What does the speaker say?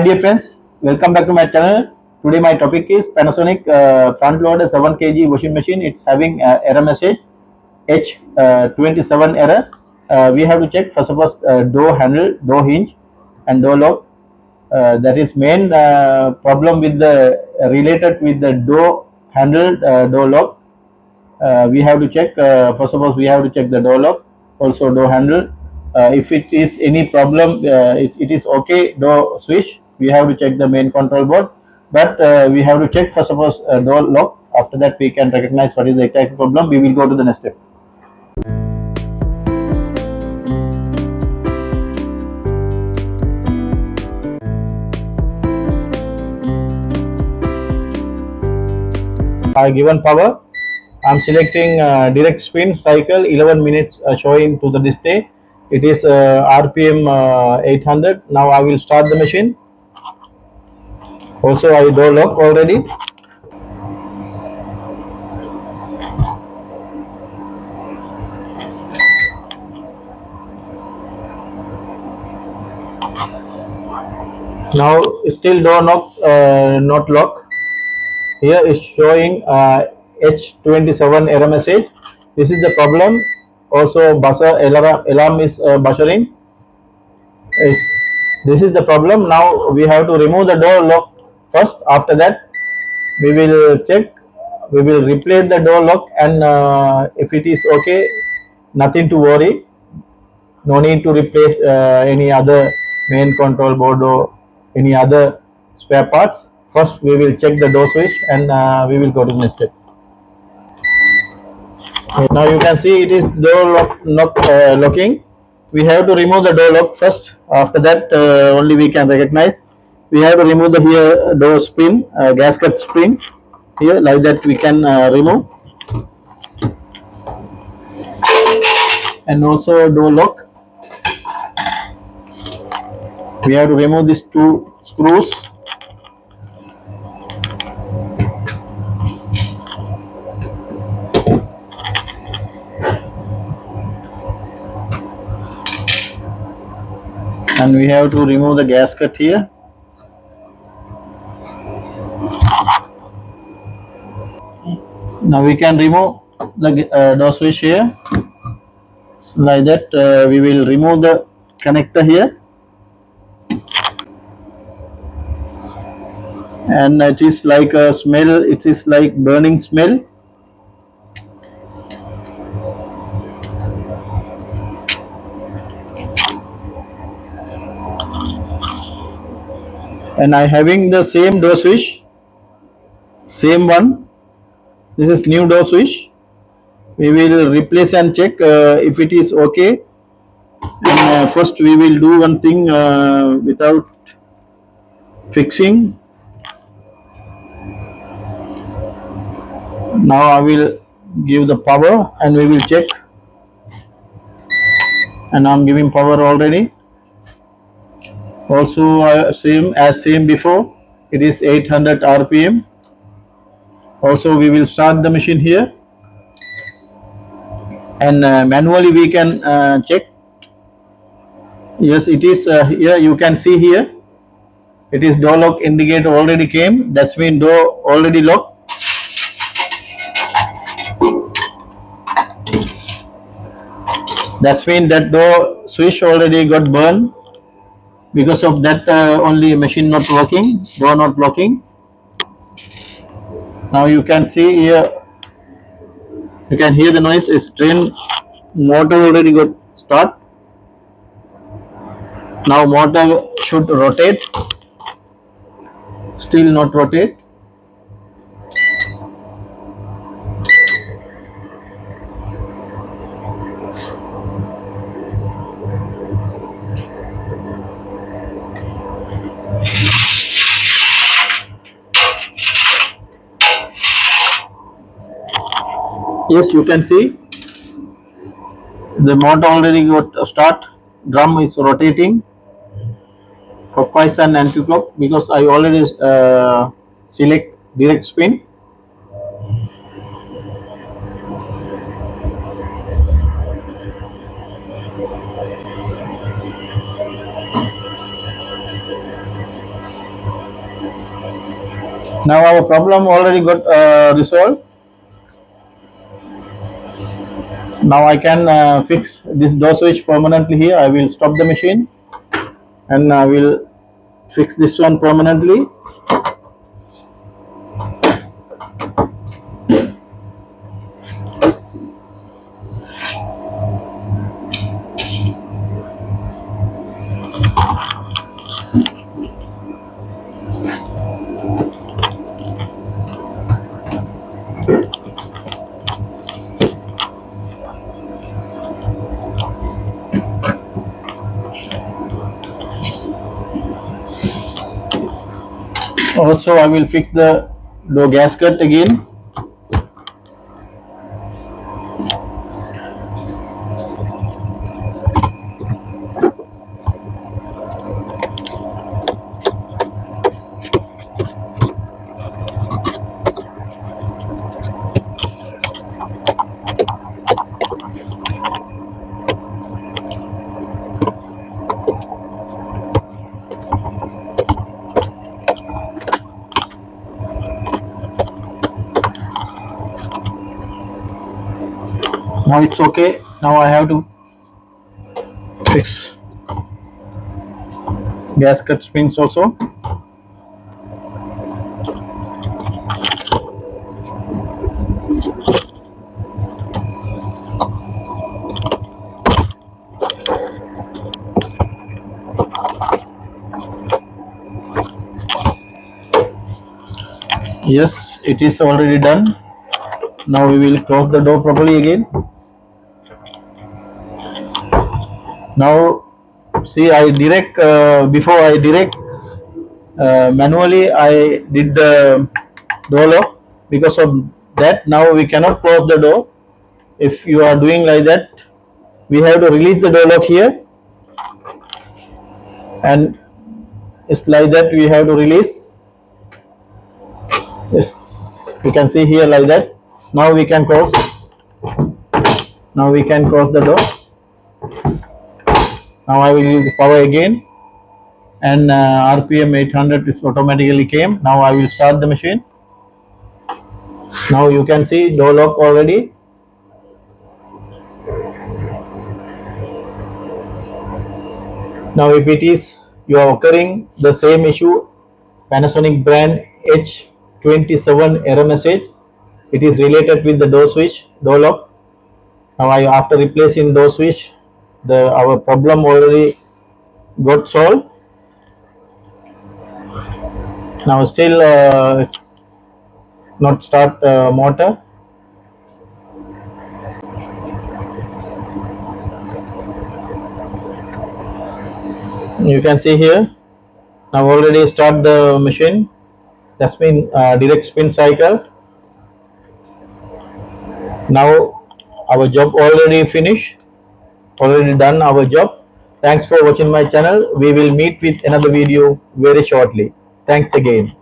dear friends, welcome back to my channel. Today my topic is Panasonic front loader 7 kg washing machine. It's having error message H27 error. We have to check first of all door handle, door hinge and door lock. That is main problem with the related with the door handle, door lock. We have to check first of all we have to check the door lock, also door handle. If it is any problem, it is okay. Door switch, we have to check the main control board, but we have to check first of all door lock. After that we can recognize what is the exact problem. We will go to the next step. I given power. I'm selecting direct spin cycle 11 minutes showing to the display. It is RPM 800. Now I will start the machine. Also I door lock already. Now still door not lock. Here is showing H27 error message. This is the problem. Also buzzer alarm is buzzing. This is the problem. Now we have to remove the door lock first. After that we will check. We will replace the door lock, and if it is okay, nothing to worry. No need to replace any other main control board or any other spare parts. First we will check the door switch, and we will go to the next step. Now you can see it is door lock not locking. We have to remove the door lock first. After that only we can recognize. We have to remove the here door spring, gasket spring here, like that we can remove, and also door lock. We have to remove these two screws. And we have to remove the gasket here. Now we can remove the door switch here. So like that we will remove the connector here, and it is like a smell, it is like burning smell. And I having the same door switch, same one. This is new door switch. We will replace and check if it is okay. And first we will do one thing without fixing. Now I will give the power and we will check, and I'm giving power already. Also same before, it is 800 RPM. Also we will start the machine here, and manually we can check. Yes, it is here, you can see here it is door lock indicator already came. That's mean door already locked. That's mean that door switch already got burned. Because of that only machine not working, door not blocking. Now you can see here, you can hear the noise. Is train motor already got start. Now motor should rotate, still not rotate. Yes, you can see the motor already got start. Drum is rotating clockwise and anti-clock, because I already select direct spin. Now our problem already got resolved. Now I can fix this door switch permanently here. I will stop the machine and I will fix this one permanently. Also, I will fix the door gasket again. Now it's okay. Now I have to fix gasket springs also. Yes, it is already done. Now we will close the door properly again. Now see, I direct before I direct manually I did the door lock. Because of that, now we cannot close the door. If you are doing like that, we have to release the door lock here, and it's like that we have to release. Yes, you can see here like that. Now we can close. Now we can close the door. Now I will use the power again, and RPM 800 is automatically came. Now I will start the machine. Now you can see door lock already. Now if it is you are occurring the same issue, Panasonic brand H27 error message, it is related with the door switch, door lock. Now after replacing door switch, our problem already got solved. Now still it's not start motor. You can see here. Now already start the machine. That's been direct spin cycle. Now our job already finished. Already done our job. Thanks for watching my channel. We will meet with another video very shortly. Thanks again.